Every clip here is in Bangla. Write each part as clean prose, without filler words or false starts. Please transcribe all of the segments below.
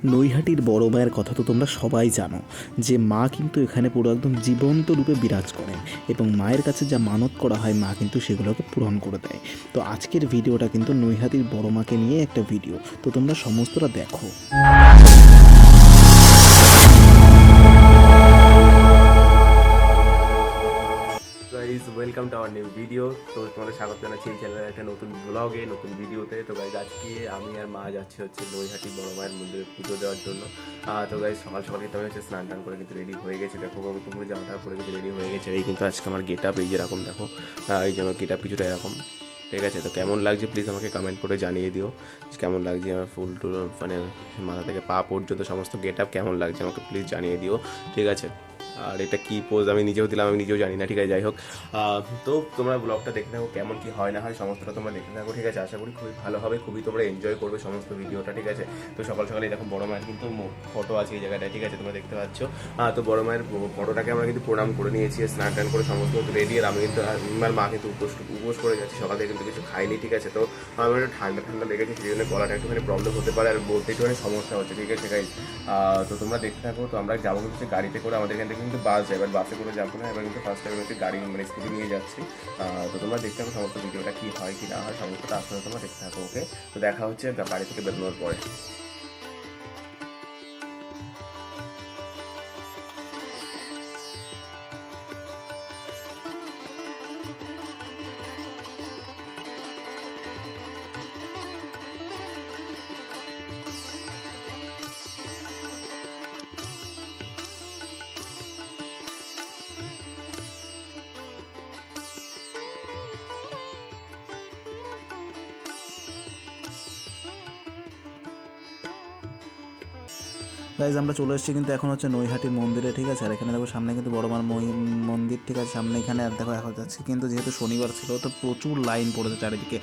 নৈহাটির বড় মায়ের কথা তো তোমরা সবাই জানো যে মা কিন্তু এখানে পুরো একদম জীবন্ত রূপে বিরাজ করেন এবং মায়ের কাছে যা মানত করা হয় মা কিন্তু সেগুলোকে পূরণ করে দেয়। তো আজকের ভিডিওটা কিন্তু নৈহাটির বড় মাকে নিয়ে একটা ভিডিও, তো তোমরা সমস্তটা দেখো। Guys welcome to our new video. তো তোমাদের স্বাগত জানাচ্ছি এই চ্যানেলের একটা নতুন ব্লগে, নতুন ভিডিওতে। তো গাইজ আজকে আমি আর মা যাচ্ছি হচ্ছে নৈহাটি বড় মায়ের মন্দিরে পুজো দেওয়ার জন্য। তো গাইজ সকাল সকাল কিন্তু আমি হচ্ছে স্নান টান করে কিন্তু রেডি হয়ে গেছে। দেখো পুরো জামাটা পরে কিন্তু রেডি হয়ে গেছে। এই কিন্তু আজকে আমার গেট আপ এই যেরকম দেখো, এই যে আমার গেট আপ কিছুটা এরকম। ঠিক আছে, তো কেমন লাগছে প্লিজ আমাকে কমেন্ট করে জানিয়ে দিও কেমন লাগছে আমার ফুল টুল, মানে মাথা থেকে পা পর্যন্ত সমস্ত গেট আপ কেমন লাগছে আমাকে প্লিজ জানিয়ে দিও। ঠিক আছে, আর এটা কী পোজ আমি নিজেও দিলাম, আমি নিজেও জানি না। ঠিক আছে, যাই হোক, তো তোমরা ব্লগটা দেখতে থাকো, কেমন কি হয় না হয় সমস্তটা তোমরা দেখতে থাকো। ঠিক আছে, আশা করি খুবই ভালো হবে, খুবই তোমরা এনজয় করবে সমস্ত ভিডিওটা। ঠিক আছে, তো সকাল সকালে দেখো বড় মায়ের কিন্তু ফটো আছে এই জায়গাটায়। ঠিক আছে, তোমরা দেখতে পাচ্ছ। তো বড় মায়ের ফটোটাকে আমরা কিন্তু প্রণাম করে নিয়েছি, স্নান টান করে সমস্ত রেডি। আর আমি কিন্তু আমার মা কিন্তু উপোস করে যাচ্ছি, সকাল থেকে কিন্তু কিছু খাইনি। ঠিক আছে, তো আমার একটু ঠান্ডা ঠান্ডা লেগেছে, সেই জন্য গলাটা একটুখানি প্রবলেম হতে পারে আর বলতে একটুখানি সমস্যা হচ্ছে। ঠিক আছে গাইজ, তো তোমরা দেখতে থাকো। তো আমরা যাবো কিন্তু গাড়িতে করে, আমাদের এখান থেকে কিন্তু বাস যায়, এবার বাসে করে যাবো না, এবার কিন্তু ফার্স্ট টাইম হচ্ছে গাড়ি মানে স্কুটি নিয়ে যাচ্ছি। তো তোমরা দেখতে থাকো সমস্ত ভিডিওটা কী হয় কি না হয় সমস্তটা আসলে তোমরা দেখতে থাকো। ওকে, তো দেখা হচ্ছে বাড়ি থেকে বেরোনোর পরে। গাইজ আমরা চলে এসেছি কিন্তু এখন হচ্ছে নৈহাটির মন্দিরে। ঠিক আছে, আর এখানে দেখো সামনে কিন্তু বড় মার মন্দির। ঠিক আছে, সামনে এখানে আর দেখো এখন যাচ্ছে কিন্তু যেহেতু শনিবার ছিল তো প্রচুর লাইন পড়েছে চারিদিকে।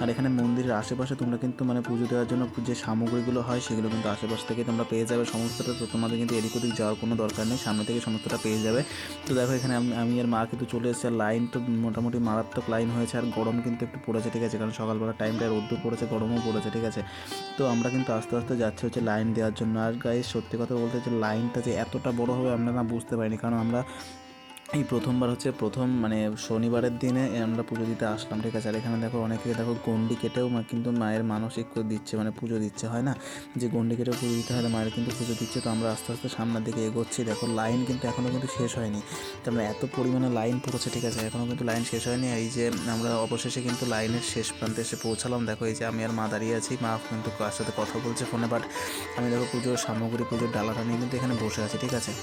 আর এখানে মন্দিরের আশেপাশে তোমরা কিন্তু মানে পুজো দেওয়ার জন্য যে সামগ্রীগুলো হয় সেগুলো কিন্তু আশেপাশ থেকে তোমরা পেয়ে যাবে সমস্তটা। তো তোমাদের কিন্তু এদিক ওদিক যাওয়ার কোনো দরকার নেই, সামনে থেকে সমস্তটা পেয়ে যাবে। তো দেখো এখানে আমি আর মা কিন্তু চলে এসেছি, আর লাইন তো মোটামুটি মারাত্মক লাইন হয়েছে, আর গরম কিন্তু একটু পড়েছে। ঠিক আছে, কারণ সকালবেলা টাইমটা রোদ্দুর পড়েছে, গরমও পড়েছে। ঠিক আছে, তো আমরা কিন্তু আস্তে আস্তে যাচ্ছি হচ্ছে লাইন দেওয়ার জন্য। আর গাইস সত্যি কথা বলতে যে লাইনটা যে এতটা বড় হবে আমরা না বুঝতে পারিনি, কারণ আমরা এই প্রথমবার হচ্ছে মানে শনিবারের দিনে আমরা পুজো দিতে আসলাম। ঠিক আছে, আর এখানে দেখো অনেকে দেখো গন্ডি কেটেও কিন্তু মায়ের মানসিক দিচ্ছে, মানে পুজো দিচ্ছে, হয় না যে গন্ডি কেটেও পুজো দিতে হয়, মায়ের কিন্তু পুজো দিচ্ছে। তো আমরা আস্তে আস্তে সামনের দিকে এগোচ্ছি। দেখো লাইন কিন্তু এখনও কিন্তু শেষ হয়নি, তারপরে এত পরিমাণে লাইন পড়েছে। ঠিক আছে, এখনও কিন্তু লাইন শেষ হয়নি। এই যে আমরা অবশেষে কিন্তু লাইনের শেষ প্রান্তে এসে পৌঁছালাম। দেখো এই যে আমি আর মা দাঁড়িয়ে আছি, মা কিন্তু কার সাথে কথা বলছে ফোনে, বাট আমি দেখো পুজোর সামগ্রী পুজোর ডালাটা নিয়ে কিন্তু এখানে বসে আছি। ঠিক আছে,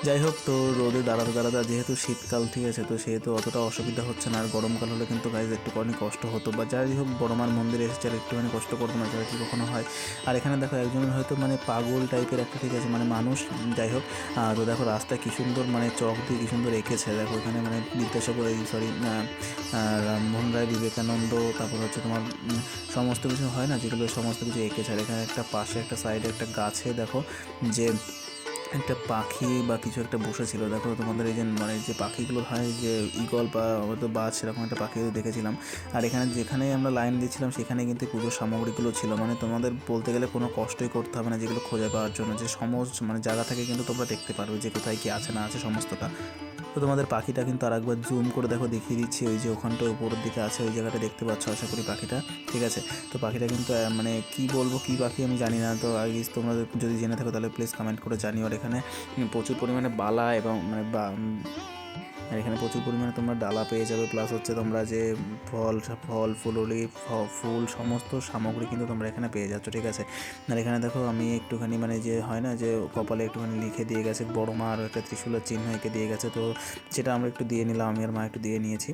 যাই হোক, তো রোদে দাঁড়াতে দাঁড়াতে যেহেতু শীতকাল, ঠিক আছে, তো সেহেতু অতটা অসুবিধা হচ্ছে না। আর গরমকাল হলে কিন্তু গাইজ একটুখানি কষ্ট হতো, বা যাই হোক বড়মার মন্দিরে এসেছে আর একটুখানি কষ্ট করতো না, যারা কি কখনো হয়। আর এখানে দেখো একজনের হয়তো মানে পাগল টাইপের একটা, ঠিক আছে, মানে মানুষ, যাই হোক। তো দেখো রাস্তায় কী সুন্দর মানে চক দিয়ে কী সুন্দর এঁকেছে। দেখো এখানে মানে বিদ্যাসাগর এই রামমোহন রায়, বিবেকানন্দ, তারপর হচ্ছে তোমার সমস্ত কিছু হয় না যেগুলো, সমস্ত কিছু এঁকেছে। আর এখানে একটা পাশে একটা সাইডে একটা গাছে দেখো যে একটা পাখি বা কিছু একটা বসেছিল। দেখো তোমাদের এই যে মানে যে পাখিগুলো হয় যে ঈগল বা হয়তো বাজ, সেরকম একটা পাখি দেখেছিলাম। আর এখানে যেখানে আমরা লাইন দিচ্ছিলাম সেখানে কিন্তু পুজোর সামগ্রীগুলো ছিল, মানে তোমাদের বলতে গেলে কোনো কষ্টই করতে হবে না যেগুলো খুঁজে পাওয়ার জন্য, যে সমস্ত মানে জায়গা থেকে কিন্তু তোমরা দেখতে পারবে যে কোথায় কি আছে না আছে সমস্তটা। তো তোমাদের পাখিটা কিন্তু আরেকবার জুম করে দেখো দেখিয়ে দিচ্ছি, ওই যে ওখানটা উপরের দিকে আছে ওই জায়গাটা দেখতে পাচ্ছ আশা করি পাখিটা। ঠিক আছে, তো পাখিটা কিন্তু মানে কি বলবো কি পাখি আমি জানি না, তো আগে তোমরা যদি জেনে থাকো তাহলে প্লিজ কমেন্ট করে জানিও। আর এখানে প্রচুর পরিমাণে বালা এবং মানে আর এখানে প্রচুর পরিমাণে তোমরা ডালা পেয়ে যাবে, প্লাস হচ্ছে তোমরা যে ফল ফল ফুললি ফুল সমস্ত সামগ্রী কিন্তু তোমরা এখানে পেয়ে যাচ্ছ। ঠিক আছে, আর এখানে দেখো আমি একটুখানি মানে যে হয় না যে কপালে একটুখানি লিখে দিয়ে গেছে বড় মা, আর একটা ত্রিশূলের চিহ্ন এঁকে দিয়ে গেছে, তো সেটা আমরা একটু দিয়ে নিলাম, আমি আর মা একটু দিয়ে নিয়েছি।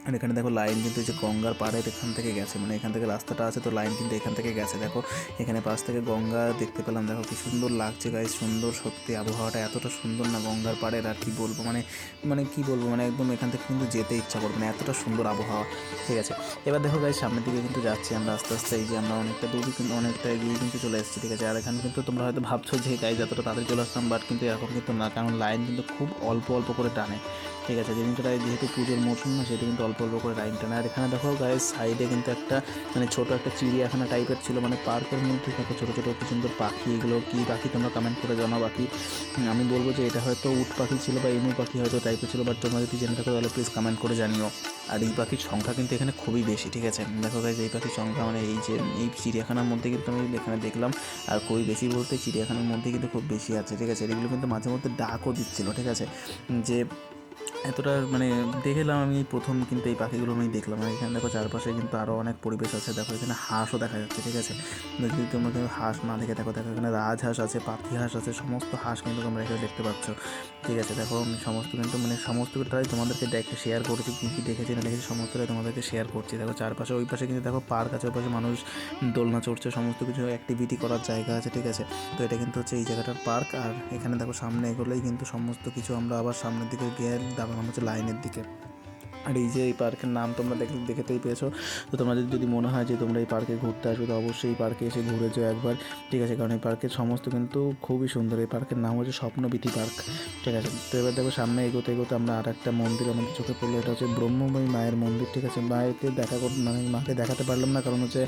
আর এখানে দেখো লাইন কিন্তু যে গঙ্গার পাড়ের এখান থেকে গেছে, মানে এখান থেকে রাস্তাটা আছে, তো লাইন কিন্তু এখান থেকে গেছে। দেখো এখানে পাশ থেকে গঙ্গা দেখতে পেলাম, দেখো কি সুন্দর লাগছে গাইজ, সুন্দর সত্যি আবহাওয়াটা এতটা সুন্দর না গঙ্গার পাড়ের, আর কি বলবো মানে মানে কি বলবো মানে একদম এখান থেকে কিন্তু যেতে ইচ্ছা করবে না, এতটা সুন্দর আবহাওয়া। ঠিক আছে, এবার দেখো গাইজ সামনের দিকে কিন্তু যাচ্ছি আমরা আস্তে আস্তে, এই যে আমরা অনেকটা দূর কিন্তু অনেকটা এগিয়ে কিন্তু চলে এসেছি। ঠিক আছে, আর এখানে কিন্তু তোমরা হয়তো ভাবছো যে গাইজ এতটা তাড়াতাড়ি চলে আসলাম, বাট কিন্তু এরকম কিন্তু না, কারণ লাইন কিন্তু খুব অল্প অল্প করে টানে। ঠিক আছে, যেদিনটায় যেহেতু পুজোর মৌসুম না সেহেতু কিন্তু অল্প অল্প অল্প করে লাইন টানে। আর এখানে দেখো গাইস সাইডে কিন্তু একটা মানে ছোটো একটা চিড়িয়াখানা টাইপের ছিল, মানে পার্কের মধ্যে দেখো ছোটো ছোটো কি সুন্দর পাখি, এগুলো কী পাখি তোমরা কমেন্ট করে জানাও। বাকি আমি বলবো যে এটা হয়তো উট পাখি ছিল বা এমু পাখি হয়তো টাইপের ছিল, বাট তোমরা যদি জেনে থাকো তাহলে প্লিজ কমেন্ট করে জানিও। আর এই পাখির সংখ্যা কিন্তু এখানে খুবই বেশি, ঠিক আছে। দেখো গাইজ এই পাখির সংখ্যা মানে এই যে এই চিড়িয়াখানার মধ্যে কিন্তু আমি এখানে দেখলাম, আর খুবই বেশি বলতে চিড়িয়াখানার মধ্যে কিন্তু খুব বেশি আছে, ঠিক আছে। এগুলো কিন্তু মাঝে মধ্যে ডাকও দিচ্ছিলো, ঠিক আছে, যে এতটা মানে দেখলাম আমি এই প্রথম কিন্তু এই পাখিগুলো আমি দেখলাম। আর এখানে দেখো চারপাশে কিন্তু আরও অনেক পরিবেশ আছে, দেখো এখানে হাঁসও দেখা যাচ্ছে, ঠিক আছে। যদি তোমরা কিন্তু হাঁস না দেখে দেখো এখানে রাজহাঁস আছে, পাতি হাঁস আছে, সমস্ত হাঁস কিন্তু তোমরা এখানে দেখতে পাচ্ছ, ঠিক আছে। দেখো আমি সমস্ত কিন্তু মানে সমস্তটাই তোমাদেরকে দেখে শেয়ার করেছি, কী কী দেখেছি না দেখেছি সমস্তটাই তোমাদেরকে শেয়ার করছি। দেখো চারপাশে ওই পাশে কিন্তু দেখো পার্ক আছে, ওই পাশে মানুষ দোলনা চড়ছে, সমস্ত কিছু অ্যাক্টিভিটি করার জায়গা আছে, ঠিক আছে। তো এটা কিন্তু হচ্ছে এই জায়গাটার পার্ক। আর এখানে দেখো সামনে এগোলেই কিন্তু সমস্ত কিছু আমরা আবার সামনের দিকে গিয়ে দাঁড়ালাম হচ্ছে লাইনের দিকে। আর এই যে এই পার্কের নাম তোমরা দেখতেই পেয়েছো। তো তোমাদের যদি মনে হয় যে তোমরা এই পার্কে ঘুরতে আসবে তো অবশ্যই এই পার্কে এসে ঘুরে যাও একবার, ঠিক আছে। কারণ এই পার্কের সমস্ত কিন্তু খুবই সুন্দর। এই পার্কের নাম হচ্ছে স্বপ্নবীথি পার্ক, ঠিক আছে। তো এবার দেখো সামনে এগোতে এগোতে আমরা আর একটা মন্দির আমাদের চোখে পড়লো, এটা হচ্ছে ব্রহ্মময়ী মায়ের মন্দির, ঠিক আছে। মাকে মানে মাকে দেখাতে পারলাম না, কারণ হচ্ছে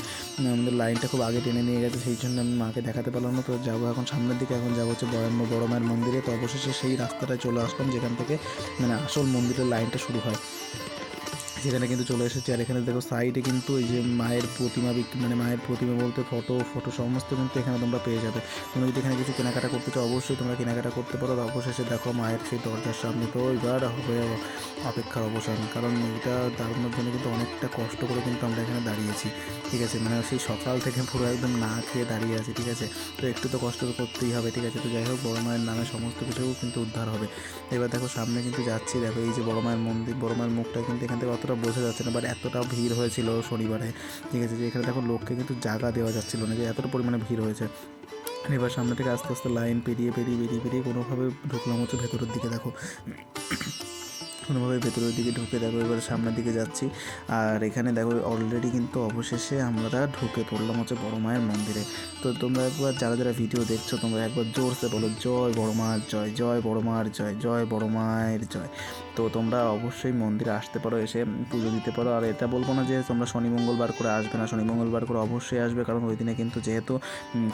আমাদের লাইনটা খুব আগে টেনে নিয়ে গেছে, সেই জন্য আমি মাকে দেখাতে পারলাম না। তো যাবো এখন সামনের দিকে, এখন যাবো হচ্ছে বড় মায়ের মন্দিরে। তো অবশেষে সেই রাস্তাটায় চলে আসলাম যেখান থেকে মানে আসল মন্দিরের লাইনটা শুরু হয়, যেখানে কিন্তু চলে এসেছি। আর এখানে দেখো সাইডে কিন্তু এই যে মায়ের প্রতিমা মানে মায়ের প্রতিমা বলতে ফটো সমস্ত কিন্তু এখানে তোমরা পেয়ে যাবে। তোমরা যদি এখানে কিছু কেনাকাটা করতে চাও অবশ্যই তোমরা কেনাকাটা করতে পারো। অবশেষে দেখো মায়ের সেই দরজার সামনে তো এবার হবে অপেক্ষার অবসান, কারণ এটা দাঁড়ানোর জন্য কিন্তু অনেকটা কষ্ট করে কিন্তু আমরা এখানে দাঁড়িয়েছি, ঠিক আছে। মানে সেই সকাল থেকে পুরো একদম না খেয়ে দাঁড়িয়ে আছি, ঠিক আছে। তো একটু তো কষ্ট করতেই হবে, ঠিক আছে। তো যাই হোক বড় মায়ের নামে সমস্ত কিছু কিন্তু উদ্ধার হবে। এবার দেখো সামনে কিন্তু যাচ্ছি, দেখো এই যে বড় মায়ের মন্দির, বড় মায়ের মুখটা কিন্তু এখান থেকে অতটা বোঝা যাচ্ছে না, বাট এতটাও ভিড় হয়েছিল শনিবারে, ঠিক আছে, যে এখানে দেখো লোককে কিন্তু জায়গা দেওয়া যাচ্ছিল না, যে এতটা পরিমাণে ভিড় হয়েছে। এবার সামনে থেকে আস্তে আস্তে লাইন পেরিয়ে কোনোভাবে ঢুকলাম হচ্ছে ভেতরের দিকে, দেখো কোনোভাবে ভেতরের দিকে ঢুকে দেখো এবার সামনের দিকে যাচ্ছি। আর এখানে দেখো অলরেডি কিন্তু অবশেষে আমরা ঢুকে পড়লাম হচ্ছে বড় মায়ের মন্দিরে। তো তোমরা একবার যারা যারা ভিডিও দেখছো তোমরা একবার জোরসে বলো জয় বড় মার জয়, জয় বড় মার জয়, জয় বড় মায়ের জয়। তো তোমরা অবশ্যই মন্দিরে আসতে পারো, এসে পুজো দিতে পারো। আর এটা বলবো না যে তোমরা শনি মঙ্গলবার করে আসবে না, শনি মঙ্গলবার করে অবশ্যই আসবে, কারণ ওই দিনে কিন্তু যেহেতু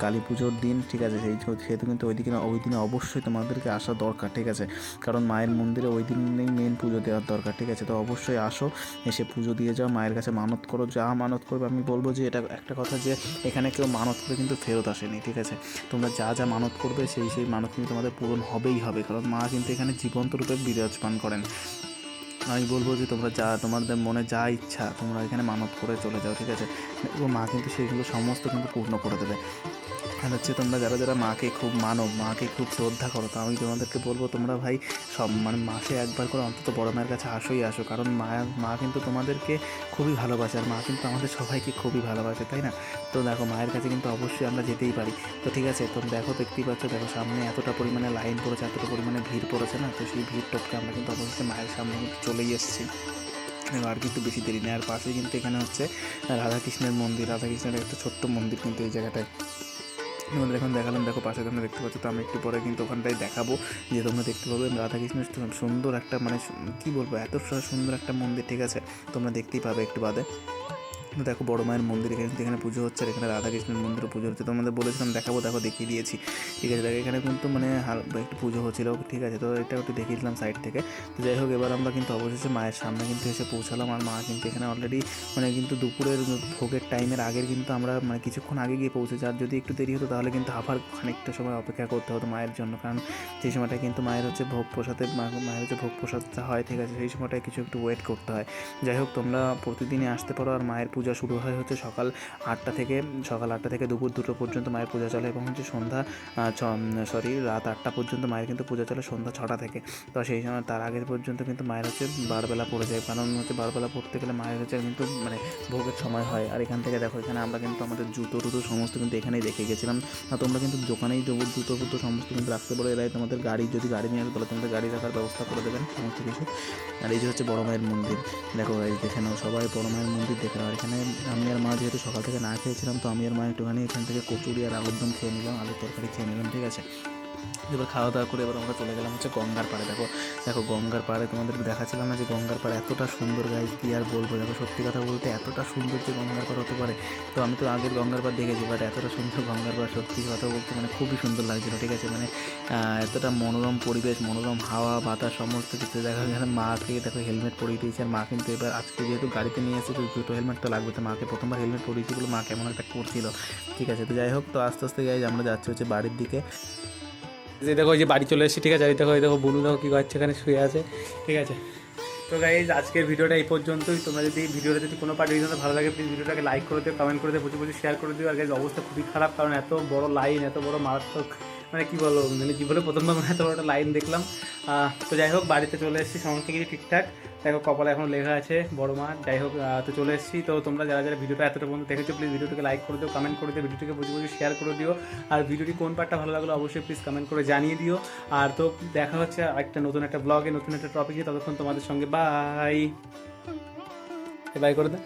কালী পুজোর দিন, ঠিক আছে, সেহেতু কিন্তু ওই দিনে অবশ্যই তোমাদেরকে আসা দরকার, ঠিক আছে। কারণ মায়ের মন্দিরে ওই দিনেই মেন পুজো দেওয়ার দরকার, ঠিক আছে। তো অবশ্যই আসো, এসে পুজো দিয়ে যাও, মায়ের কাছে মানত করো, যা মানত করবে। আমি বলবো যে এটা একটা কথা যে এখানে কেউ মানত করে কিন্তু ফেরত আসেনি, ঠিক আছে। তোমরা যা যা মানত করবে সেই মানত কিন্তু তোমাদের পূরণ হবেই হবে, কারণ মা কিন্তু এখানে জীবন্ত রূপে বিরাজমান করেন। আমি বলবো যে তোমরা যা তোমাদের মনে যা ইচ্ছা তোমরা এখানে মানত করে চলে যাও, ঠিক আছে। ও মা কিন্তু সেগুলো সমস্ত কিন্তু পূর্ণ করে দেবে। আর হচ্ছে তোমরা যারা যারা মাকে খুব মানো, মাকে খুব শ্রদ্ধা করো, তো আমি তোমাদেরকে বলবো তোমরা ভাই সব মানে মাসে একবার করে অন্তত বড় মায়ের কাছে আসো, কারণ মা কিন্তু তোমাদেরকে খুবই ভালোবাসে, আর মা কিন্তু আমাদের সবাইকে খুবই ভালোবাসে, তাই না। তো দেখো মায়ের কাছে কিন্তু অবশ্যই আমরা যেতেই পারি। তো ঠিক আছে, তো দেখো দেখতেই পাচ্ছ, দেখো সামনে এতটা পরিমাণে লাইন পড়েছে, এতটা পরিমাণে ভিড় পড়েছে না, তো সেই ভিড় টপকে আমরা কিন্তু অবশ্যই মায়ের সামনে কিন্তু চলেই এসেছি। আর কিন্তু বেশি দেরি নেই। আর পাশে কিন্তু এখানে হচ্ছে রাধাকৃষ্ণের মন্দির, রাধাকৃষ্ণের একটা ছোট্ট মন্দির কিন্তু এই জায়গাটায় তোমাদের এখন দেখালাম। দেখো পাশে তোমরা দেখতে পাচ্ছ, তো আমি একটু পরে কিন্তু ওখানটায় দেখাবো, যে তোমরা দেখতে পাবে রাধাকৃষ্ণের সুন্দর একটা মানে কী বলবো এত সুন্দর একটা মন্দির, ঠিক আছে। তোমরা দেখতেই পাবে একটু বাদে। দেখো বড় মায়ের মন্দির এখানে পুজো হচ্ছে, আর এখানে রাধাকৃষ্ণের মন্দিরে পুজো হচ্ছে। তোমাদের বলেছিলাম দেখাবো, দেখো দেখিয়ে দিয়েছি, ঠিক আছে। দেখো এখানে কিন্তু মানে একটু পুজো হচ্ছিলো, ঠিক আছে। তো এটা একটু দেখিয়েছিলাম সাইড থেকে। তো যাই হোক এবার আমরা কিন্তু অবশেষে মায়ের সামনে কিন্তু এসে পৌঁছালাম। আর মা কিন্তু এখানে অলরেডি মানে কিন্তু দুপুরের ভোগের টাইমের আগের কিন্তু আমরা মানে কিছুক্ষণ আগে গিয়ে পৌঁছেছি। আর যদি একটু দেরি হতো তাহলে কিন্তু আবার খানিকটা সময় অপেক্ষা করতে হতো মায়ের জন্য, কারণ সেই সময়টা কিন্তু মায়ের হচ্ছে ভোগ প্রসাদটা হয়, ঠিক আছে। সেই সময়টায় কিছু একটু ওয়েট করতে হয়। যাই হোক তোমরা প্রতিদিনই আসতে পারো। আর মায়ের পূজা শুরু হয় হচ্ছে সকাল 8টা থেকে দুপুর 2টো পর্যন্ত মায়ের পূজা চলে, এবং হচ্ছে রাত 8টা পর্যন্ত মায়ের কিন্তু পূজা চলে, সন্ধ্যা 6টা থেকে। তো সেই সময় তার আগের পর্যন্ত কিন্তু মায়ের হচ্ছে বারবেলা পড়ে যায়, কারণ হচ্ছে বারবেলা পড়তে গেলে মায়ের হচ্ছে কিন্তু মানে ভোগের সময় হয়। আর এখান থেকে দেখো এখানে আমরা কিন্তু আমাদের জুতো সমস্ত কিন্তু এখানেই রেখে গেছিলাম। আর তোমরা কিন্তু দোকানেই জুতো সমস্ত কিন্তু রাখতে পারো। এরাই তোমাদের যদি গাড়ি নিয়ে আসো তাহলে তোমাদের গাড়ি রাখার ব্যবস্থা করে দেবেন সমস্ত কিছু। আর এই যে হচ্ছে বড় মায়ের মন্দির, দেখো এই দেখে নাও সবাই বড় মায়ের মন্দির দেখে নাও। আর এখানে আমি আর মা যেহেতু সকাল থেকে না খেয়েছিলাম, তো আমি আর মা একটুখানি এখান থেকে কচুরি আর আলুর দম খেয়ে নিলাম, আলুর তরকারি খেয়ে নিলাম, ঠিক আছে। এবার খাওয়া দাওয়া করে এবার আমরা চলে গেলাম হচ্ছে গঙ্গার পাড়ে। দেখো দেখো গঙ্গার পাড়ে তোমাদেরকে দেখাচ্ছিলাম না যে গঙ্গার পাড়ে এতটা সুন্দর গাইজ, কী আর বলবো। দেখো সত্যি কথা বলতে এতটা সুন্দর যে গঙ্গার পাড় হতে পারে, তো আমি তো আগের গঙ্গার পাড় দেখেছি, বাট এতটা সুন্দর গঙ্গার পাড় সত্যি কথা বলতে মানে খুবই সুন্দর লাগছিলো, ঠিক আছে। মানে এতটা মনোরম পরিবেশ, মনোরম হাওয়া বাতাস সমস্ত কিছু। দেখা গেছে মাকে দেখো হেলমেট পরিয়ে দিয়েছে, আর মা কিন্তু এবার আজকে যেহেতু গাড়িতে নিয়ে এসেছে তো দুটো হেলমেট তো লাগবে, তো মাকে প্রথমবার হেলমেট পরিয়েছি বলে মা কেমন একটা করছিল, ঠিক আছে। তো যাই হোক, তো আস্তে আস্তে গাইজ আমরা যাচ্ছি হচ্ছে বাড়ির দিকে। যে দেখো, ওই যে বাড়ি চলে এসেছি, ঠিক আছে। এই দেখো বনু দেখো কী করছে, এখানে শুয়ে আছে, ঠিক আছে। তো গাইজ আজকের ভিডিওটা এই পর্যন্তই। তোমরা যদি ভিডিওটা যদি কোনো পার্ট ভিডিওটা ভালো লাগে প্লিজ ভিডিওটাকে লাইক করে দিও, কমেন্ট করে দিও, প্রচুর প্রচুর শেয়ার করে দিও। আর গাইজ অবস্থা খুবই খারাপ, কারণ এত বড় লাইন, এত বড় মারাত্মক, মানে কী বলবো, মানে জীবনে প্রথমবার মানে এত বড় একটা লাইন দেখলাম। তো যাই হোক, বাড়িতে চলে এসেছি, সমস্ত কিছু ঠিকঠাক। দেখো কপালে এখন লেখা আছে বড় মা। যাই হোক, তো চলে এসেছি। তো তোমরা যারা যারা ভিডিওটা এতটা পর্যন্ত দেখেছো প্লিজ ভিডিওটাকে লাইক করে দিও, কমেন্ট করে দিও, ভিডিওটিকে প্রচুর প্রচুর শেয়ার করে দিও। আর ভিডিওটি কোন পার্টটা ভালো লাগলো অবশ্যই প্লিজ কমেন্ট করে জানিয়ে দিও। আর তো দেখা হচ্ছে একটা নতুন একটা ব্লগে, নতুন একটা টপিকে। ততক্ষণ তোমাদের সঙ্গে বাই বাই করে দাও।